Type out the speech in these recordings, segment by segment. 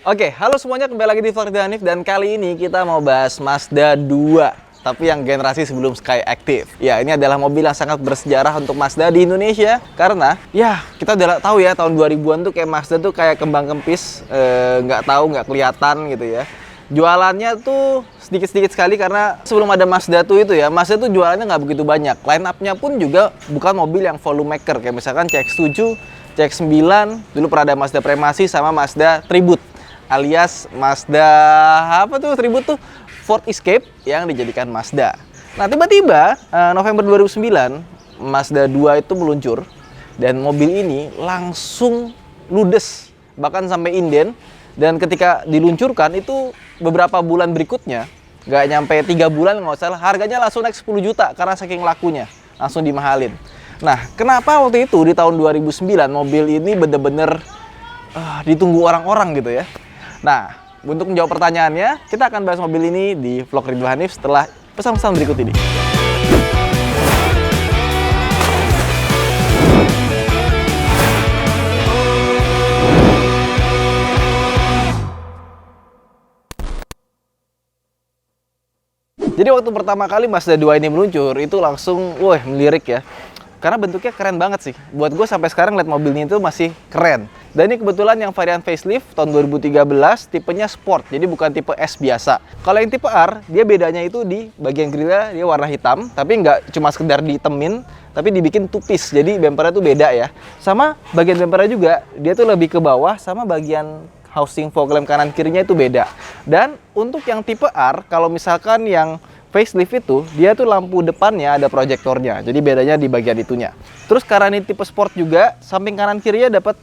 Oke, halo semuanya, kembali lagi di Vlog Ridho Hanif. Dan kali ini kita mau bahas Mazda 2, tapi yang generasi sebelum Skyactiv. Ya, ini adalah mobil yang sangat bersejarah untuk Mazda di Indonesia. Karena, ya kita udah tahu ya, tahun 2000-an tuh kayak Mazda tuh kayak kembang kempis, nggak tahu, nggak kelihatan gitu ya. Jualannya tuh sedikit-sedikit sekali karena sebelum ada Mazda tuh itu ya, Mazda tuh jualannya nggak begitu banyak. Line up-nya pun juga bukan mobil yang volume maker, kayak misalkan CX-7, CX-9, dulu pernah ada Mazda Premasi sama Mazda Tribute. Alias Mazda apa tuh Tribute tuh Ford Escape yang dijadikan Mazda. Nah, tiba-tiba November 2009 Mazda 2 itu meluncur dan mobil ini langsung ludes, bahkan sampai inden. Dan ketika diluncurkan itu beberapa bulan berikutnya, nggak nyampe 3 bulan nggak salah, harganya langsung naik 10 juta karena saking lakunya, langsung dimahalin. Nah, kenapa waktu itu di tahun 2009 mobil ini bener-bener ditunggu orang-orang gitu ya. Nah, untuk menjawab pertanyaannya, kita akan bahas mobil ini di Vlog Ridho Hanif setelah pesan-pesan berikut ini. Jadi waktu pertama kali Mazda 2 ini meluncur, itu langsung, wah, melirik ya. Karena bentuknya keren banget sih. Buat gue sampai sekarang lihat mobil ini tuh masih keren. Dan ini kebetulan yang varian facelift tahun 2013, tipenya sport, jadi bukan tipe S biasa. Kalau yang tipe R, dia bedanya itu di bagian grillnya dia warna hitam, tapi nggak cuma sekedar ditemin, tapi dibikin tupis, jadi bumpernya tuh beda ya. Sama bagian bumpernya juga, dia tuh lebih ke bawah, sama bagian housing fog lamp kanan kirinya itu beda. Dan untuk yang tipe R, kalau misalkan yang facelift itu, dia tuh lampu depannya ada proyektornya, jadi bedanya di bagian itunya. Terus karena ini tipe sport juga, samping kanan kirinya dapat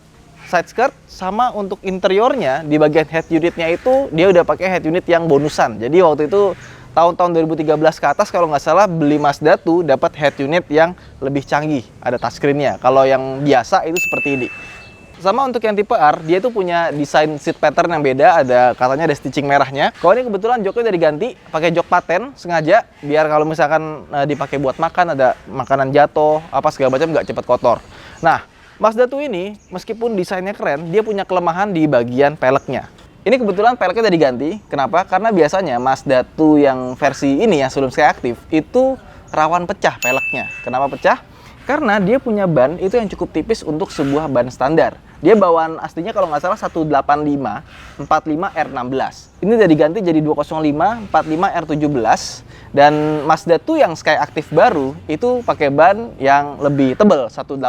side skirt, sama untuk interiornya di bagian head unitnya itu dia udah pakai head unit yang bonusan. Jadi waktu itu tahun-tahun 2013 ke atas kalau nggak salah beli Mazda tuh dapat head unit yang lebih canggih, ada touchscreen-nya. Kalau yang biasa itu seperti ini. Sama untuk yang tipe R, dia tuh punya desain seat pattern yang beda, katanya ada stitching merahnya. Kalau ini kebetulan joknya udah diganti, pakai jok paten sengaja biar kalau misalkan dipakai buat makan, ada makanan jatuh, apa segala macam nggak cepat kotor. Nah, Mazda 2 ini, meskipun desainnya keren, dia punya kelemahan di bagian peleknya. Ini kebetulan peleknya udah diganti. Kenapa? Karena biasanya Mazda 2 yang versi ini yang sebelum Skyactiv itu rawan pecah peleknya. Kenapa pecah? Karena dia punya ban itu yang cukup tipis untuk sebuah ban standar. Dia bawaan aslinya kalau nggak salah 185 45 R16. Ini udah diganti jadi 205 45 R17. Dan Mazda 2 yang Skyactiv baru itu pakai ban yang lebih tebal, 185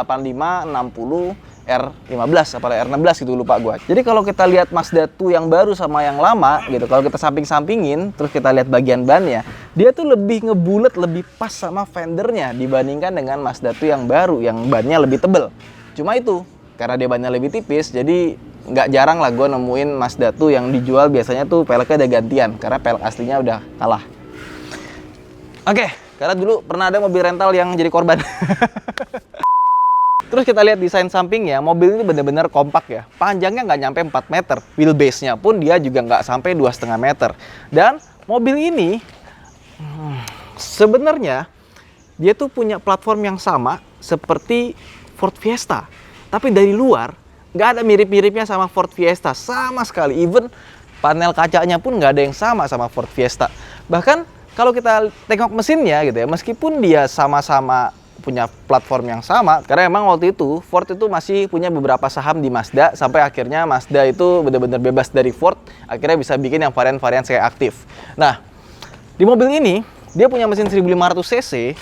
60 R15 apa R16 gitu, lupa gua. Jadi kalau kita lihat Mazda 2 yang baru sama yang lama gitu, kalau kita samping-sampingin terus kita lihat bagian bannya, dia tuh lebih ngebulet, lebih pas sama fendernya dibandingkan dengan Mazda 2 yang baru yang bannya lebih tebel. Cuma itu, karena dia bannya lebih tipis, jadi nggak jarang lah gue nemuin Mazda 2 yang dijual biasanya tuh peleknya ada gantian karena pelek aslinya udah kalah. Oke, karena dulu pernah ada mobil rental yang jadi korban. Terus kita lihat desain sampingnya, mobil ini benar-benar kompak ya. Panjangnya nggak nyampe 4 meter, wheelbase-nya pun dia juga nggak sampai 2,5 meter. Dan mobil ini sebenarnya dia tuh punya platform yang sama seperti Ford Fiesta. Tapi dari luar, nggak ada mirip-miripnya sama Ford Fiesta sama sekali. Even panel kacanya pun nggak ada yang sama Ford Fiesta. Bahkan kalau kita tengok mesinnya gitu ya, meskipun dia sama-sama punya platform yang sama, karena emang waktu itu Ford itu masih punya beberapa saham di Mazda, sampai akhirnya Mazda itu benar-benar bebas dari Ford, akhirnya bisa bikin yang varian-varian Skyactiv. Nah, di mobil ini, dia punya mesin 1500 cc,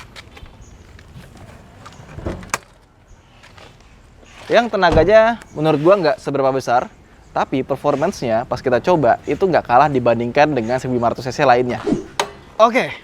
yang tenaganya menurut gua nggak seberapa besar, tapi performance-nya pas kita coba itu nggak kalah dibandingkan dengan 1500 cc lainnya. Oke,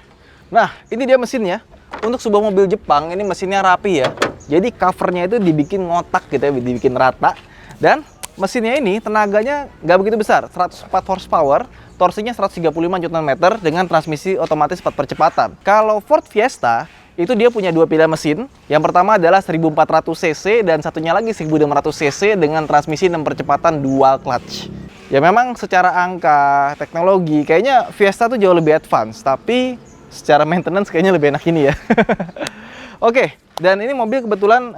nah ini dia mesinnya. Untuk sebuah mobil Jepang ini mesinnya rapi ya. Jadi covernya itu dibikin ngotak gitu ya, dibikin rata. Dan mesinnya ini tenaganya nggak begitu besar, 104 horsepower, torsinya 135 Nm dengan transmisi otomatis 4 percepatan. Kalau Ford Fiesta itu dia punya dua pilihan mesin. Yang pertama adalah 1400 cc dan satunya lagi 1600 cc dengan transmisi 6 percepatan dual clutch. Ya memang secara angka teknologi kayaknya Fiesta tuh jauh lebih advance, tapi secara maintenance kayaknya lebih enak ini ya. Oke, Dan ini mobil kebetulan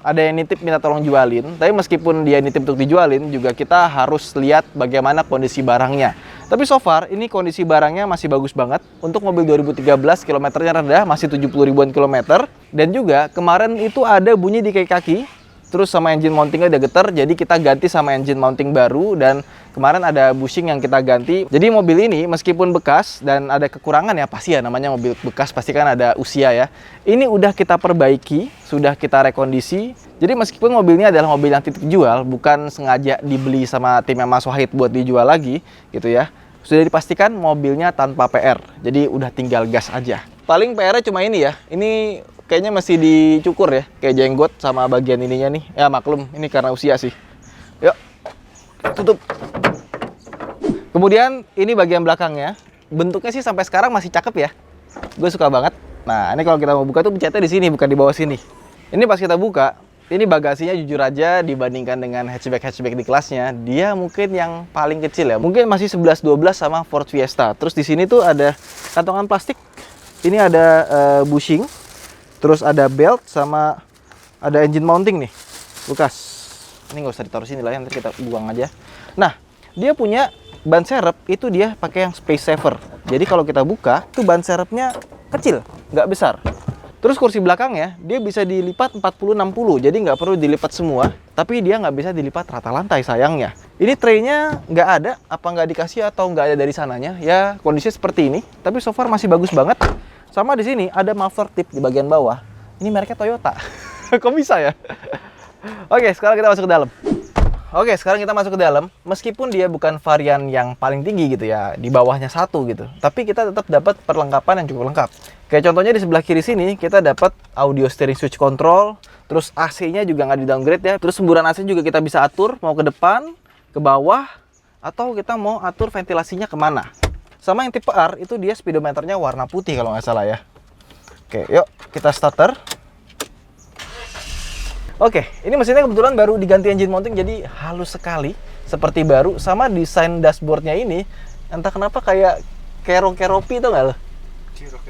ada yang nitip minta tolong jualin. Tapi meskipun dia nitip untuk dijualin, juga kita harus lihat bagaimana kondisi barangnya. Tapi so far, ini kondisi barangnya masih bagus banget. Untuk mobil 2013, kilometernya rendah, masih 70 ribuan kilometer. Dan juga kemarin itu ada bunyi di kaki-kaki. Terus sama engine mountingnya udah getar, jadi kita ganti sama engine mounting baru. Dan kemarin ada bushing yang kita ganti. Jadi mobil ini meskipun bekas dan ada kekurangan ya, pasti ya namanya mobil bekas, pasti kan ada usia ya. Ini udah kita perbaiki, sudah kita rekondisi. Jadi meskipun mobil ini adalah mobil yang titip jual, bukan sengaja dibeli sama timnya Mas Wahid buat dijual lagi gitu ya. Sudah dipastikan mobilnya tanpa PR, jadi udah tinggal gas aja. Paling PR-nya cuma ini ya, ini kayaknya masih dicukur ya, kayak jenggot sama bagian ininya nih. Ya maklum, ini karena usia sih. Yuk, tutup. Kemudian ini bagian belakangnya. Bentuknya sih sampai sekarang masih cakep ya. Gue suka banget. Nah, ini kalau kita mau buka tuh pencetnya di sini, bukan di bawah sini. Ini pas kita buka, ini bagasinya jujur aja dibandingkan dengan hatchback-hatchback di kelasnya, dia mungkin yang paling kecil ya. Mungkin masih 11-12 sama Ford Fiesta. Terus di sini tuh ada kantongan plastik. Ini ada bushing. Terus ada belt sama ada engine mounting nih, bekas. Ini nggak usah ditaruh sini lah, nanti kita buang aja. Nah, dia punya ban serep itu dia pakai yang space saver. Jadi kalau kita buka, tuh ban serepnya kecil, nggak besar. Terus kursi belakangnya dia bisa dilipat 40-60, jadi nggak perlu dilipat semua. Tapi dia nggak bisa dilipat rata lantai sayangnya. Ini traynya nggak ada, apa nggak dikasih atau nggak ada dari sananya? Ya kondisinya seperti ini. Tapi so far masih bagus banget. Sama di sini ada muffler tip di bagian bawah. Ini mereknya Toyota. Kok bisa ya? Oke, sekarang kita masuk ke dalam. Oke, sekarang kita masuk ke dalam. Meskipun dia bukan varian yang paling tinggi gitu ya, di bawahnya 1 gitu. Tapi kita tetap dapat perlengkapan yang cukup lengkap. Kayak contohnya di sebelah kiri sini kita dapat audio steering switch control. Terus AC-nya juga nggak di downgrade ya. Terus semburan AC juga kita bisa atur mau ke depan, ke bawah, atau kita mau atur ventilasinya kemana. Sama yang tipe R itu dia speedometernya warna putih kalau nggak salah ya. Oke, yuk kita starter. Oke, ini mesinnya kebetulan baru diganti engine mounting jadi halus sekali, seperti baru. Sama desain dashboardnya ini, entah kenapa kayak keropi itu nggak lo?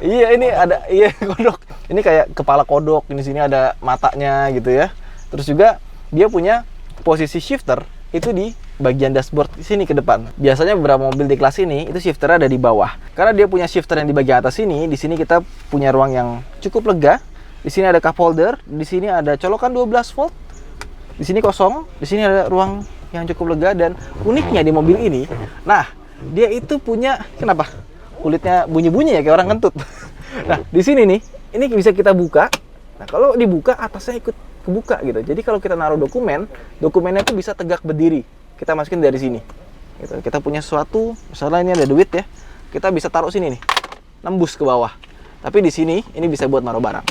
Iya, ini ada kodok. Ini kayak kepala kodok. Di sini ada matanya gitu ya. Terus juga dia punya posisi shifter itu di bagian dashboard di sini ke depan. Biasanya beberapa mobil di kelas ini itu shifternya ada di bawah. Karena dia punya shifter yang di bagian atas sini, di sini kita punya ruang yang cukup lega. Di sini ada cup holder, di sini ada colokan 12 volt. Di sini kosong, di sini ada ruang yang cukup lega. Dan uniknya di mobil ini, nah, dia itu punya kenapa? Kulitnya bunyi-bunyi ya kayak orang kentut. Nah, di sini nih, ini bisa kita buka. Nah, kalau dibuka atasnya ikut kebuka gitu. Jadi kalau kita naruh dokumennya itu bisa tegak berdiri. Kita masukin dari sini. Gitu. Kita punya sesuatu, misalnya ini ada duit ya. Kita bisa taruh sini nih. Nembus ke bawah. Tapi di sini ini bisa buat naruh barang.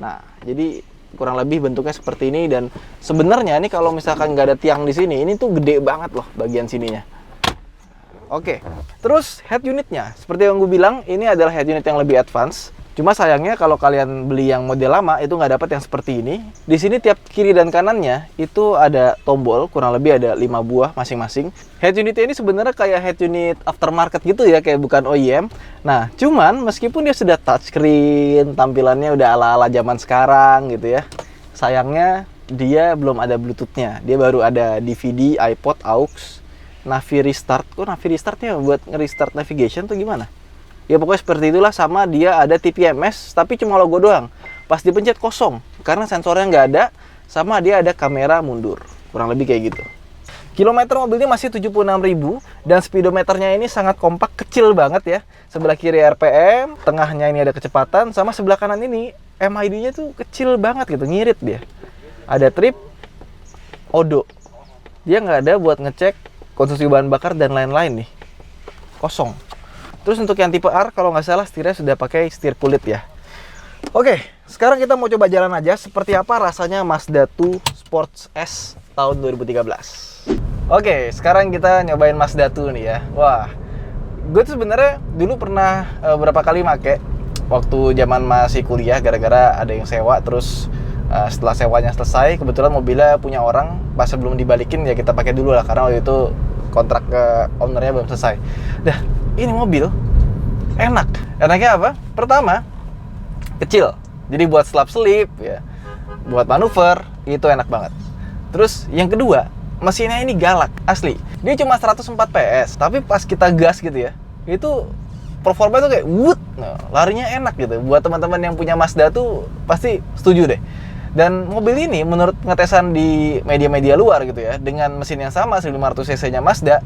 Nah, jadi kurang lebih bentuknya seperti ini. Dan sebenarnya ini kalau misalkan nggak ada tiang di sini, ini tuh gede banget loh bagian sininya. Oke, terus head unitnya. Seperti yang gue bilang, ini adalah head unit yang lebih advance. Cuma sayangnya kalau kalian beli yang model lama itu nggak dapat yang seperti ini. Di sini tiap kiri dan kanannya itu ada tombol, kurang lebih ada 5 buah masing-masing. Head unitnya ini sebenarnya kayak head unit aftermarket gitu ya, kayak bukan OEM. Nah, cuman meskipun dia sudah touchscreen, tampilannya udah ala-ala zaman sekarang gitu ya. Sayangnya dia belum ada Bluetooth-nya. Dia baru ada DVD, iPod, aux, Navi Restart. Kok Navi Restartnya buat nge-restart navigation tuh gimana? Ya pokoknya seperti itulah. Sama dia ada TPMS tapi cuma logo doang. Pas dipencet kosong karena sensornya nggak ada. Sama dia ada kamera mundur. Kurang lebih kayak gitu. Kilometer mobilnya masih 76.000 dan speedometernya ini sangat kompak, kecil banget ya. Sebelah kiri RPM, tengahnya ini ada kecepatan, sama sebelah kanan ini MID-nya tuh kecil banget gitu, ngirit dia. Ada trip, odo. Dia nggak ada buat ngecek konsumsi bahan bakar dan lain-lain nih. Kosong. Terus untuk yang tipe R, kalau nggak salah setirnya sudah pakai setir kulit ya. Oke, sekarang kita mau coba jalan aja seperti apa rasanya Mazda 2 Sports S tahun 2013. Oke, sekarang kita nyobain Mazda 2 nih ya. Wah, gue tuh sebenarnya dulu pernah berapa kali make waktu zaman masih kuliah, gara-gara ada yang sewa. Terus setelah sewanya selesai, kebetulan mobilnya punya orang, pas sebelum dibalikin ya kita pakai dulu lah, karena waktu itu kontrak ke ownernya belum selesai. Dah, ini mobil enak. Enaknya apa? Pertama, kecil. Jadi buat selap-selip ya, buat manuver itu enak banget. Terus yang kedua, mesinnya ini galak asli. Dia cuma 104 PS, tapi pas kita gas gitu ya, itu performa tuh kayak wood. Nah, larinya enak gitu. Buat teman-teman yang punya Mazda tuh pasti setuju deh. Dan mobil ini menurut pengetesan di media-media luar gitu ya, dengan mesin yang sama 1500 cc-nya Mazda,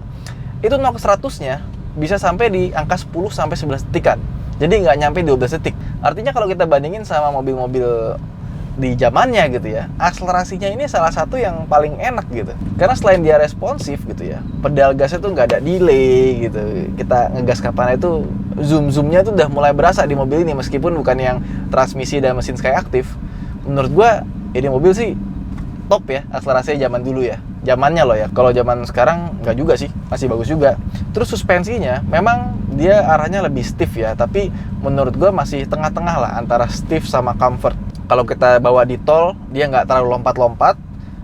itu 0 ke 100-nya bisa sampai di angka 10-11 detikan. Jadi nggak nyampe 12 detik. Artinya kalau kita bandingin sama mobil-mobil di zamannya gitu ya, akselerasinya ini salah satu yang paling enak gitu. Karena selain dia responsif gitu ya, pedal gasnya tuh nggak ada delay gitu. Kita ngegas kapan itu zoom-zoomnya tuh udah mulai berasa di mobil ini, meskipun bukan yang transmisi dan mesin Skyactiv. Menurut gua ini mobil sih top ya, akselerasinya zaman dulu ya, zamannya loh ya. Kalau zaman sekarang nggak juga sih, masih bagus juga. Terus suspensinya memang dia arahnya lebih stiff ya, tapi menurut gua masih tengah-tengah lah antara stiff sama comfort. Kalau kita bawa di tol dia nggak terlalu lompat-lompat,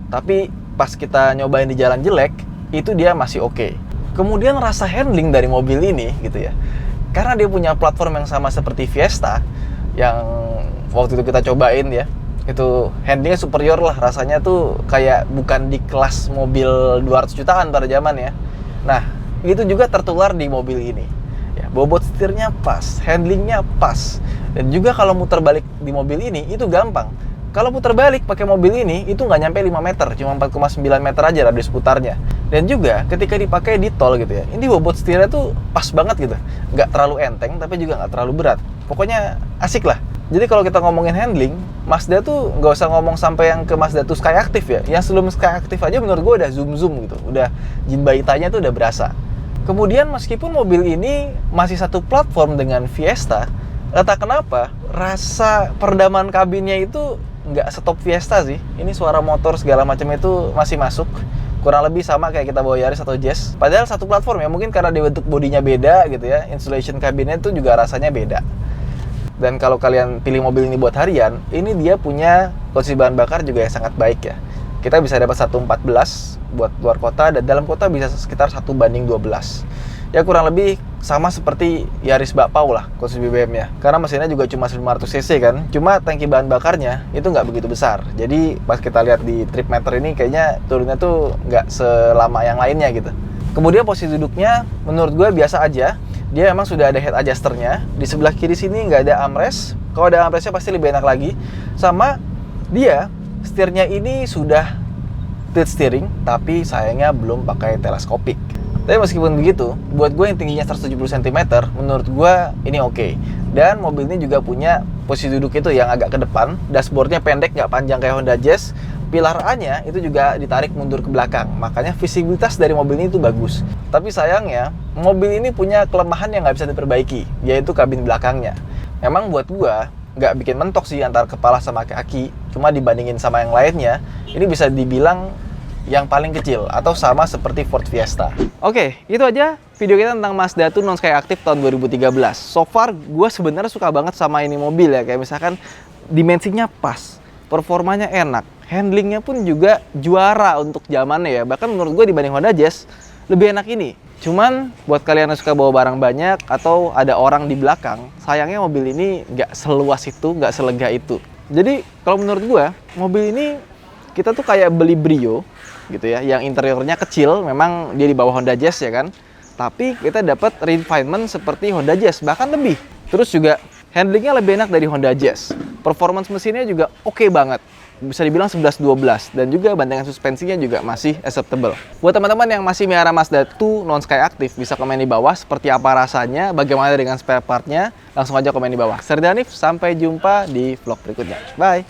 tapi pas kita nyobain di jalan jelek itu dia masih oke. Kemudian rasa handling dari mobil ini gitu ya, karena dia punya platform yang sama seperti Fiesta yang waktu itu kita cobain ya, itu handlingnya superior lah, rasanya tuh kayak bukan di kelas mobil 200 jutaan pada zaman ya. Nah, itu juga tertular di mobil ini ya, bobot setirnya pas, handlingnya pas, dan juga kalau muter balik di mobil ini itu gampang. Kalau putar balik pakai mobil ini itu nggak nyampe 5 meter, cuma 4,9 meter aja radius putarnya. Dan juga ketika dipakai di tol gitu ya, ini bobot setirnya tuh pas banget gitu, nggak terlalu enteng tapi juga nggak terlalu berat, pokoknya asik lah. Jadi kalau kita ngomongin handling, Mazda tuh nggak usah ngomong sampai yang ke Mazda 2 Skyactiv ya. Yang sebelum Skyactiv aja menurut gue udah zoom-zoom gitu. Udah jinbaitanya tuh udah berasa. Kemudian meskipun mobil ini masih satu platform dengan Fiesta, entah kenapa rasa peredaman kabinnya itu nggak setop Fiesta sih. Ini suara motor segala macam itu masih masuk. Kurang lebih sama kayak kita bawa Yaris atau Jazz. Padahal satu platform ya, mungkin karena dia bentuk bodinya beda gitu ya. Insulation kabinnya tuh juga rasanya beda. Dan kalau kalian pilih mobil ini buat harian, ini dia punya konsumsi bahan bakar juga yang sangat baik ya. Kita bisa dapat 1,14 buat luar kota, dan dalam kota bisa sekitar 1:12. Ya kurang lebih sama seperti Yaris Bakpao lah konsumsi BBM-nya. Karena mesinnya juga cuma 500 cc kan. Cuma tangki bahan bakarnya itu nggak begitu besar. Jadi pas kita lihat di trip meter ini kayaknya turunnya tuh nggak selama yang lainnya gitu. Kemudian posisi duduknya menurut gue biasa aja. Dia emang sudah ada head adjusternya. Di sebelah kiri sini nggak ada armrest. Kalau ada armrestnya pasti lebih enak lagi. Sama dia setirnya ini sudah tilt steering, tapi sayangnya belum pakai teleskopik. Tapi meskipun begitu, buat gue yang tingginya 170 cm, menurut gue ini oke. Dan mobil ini juga punya posisi duduk itu yang agak ke depan. Dashboardnya pendek, nggak panjang kayak Honda Jazz. Pilar A-nya itu juga ditarik mundur ke belakang, makanya visibilitas dari mobil ini itu bagus. Tapi sayangnya, mobil ini punya kelemahan yang nggak bisa diperbaiki, yaitu kabin belakangnya. Memang buat gua nggak bikin mentok sih antara kepala sama kaki, cuma dibandingin sama yang lainnya, ini bisa dibilang yang paling kecil atau sama seperti Ford Fiesta. Oke, itu aja video kita tentang Mazda 2 non Skyactiv tahun 2013. So far, gua sebenarnya suka banget sama ini mobil ya, kayak misalkan dimensinya pas, performanya enak, handlingnya pun juga juara untuk zamannya ya. Bahkan menurut gue dibanding Honda Jazz lebih enak ini. Cuman buat kalian yang suka bawa barang banyak atau ada orang di belakang, sayangnya mobil ini nggak seluas itu, nggak selega itu. Jadi kalau menurut gue, mobil ini kita tuh kayak beli Brio gitu ya, yang interiornya kecil, memang dia di bawah Honda Jazz ya kan. Tapi kita dapat refinement seperti Honda Jazz, bahkan lebih. Terus juga handlingnya lebih enak dari Honda Jazz. Performance mesinnya juga oke banget. Bisa dibilang 11-12, dan juga bantingan suspensinya juga masih acceptable. Buat teman-teman yang masih melihara Mazda 2 non Skyactiv, bisa komen di bawah seperti apa rasanya, bagaimana dengan spare partnya, langsung aja komen di bawah. Saya Danif, sampai jumpa di vlog berikutnya. Bye!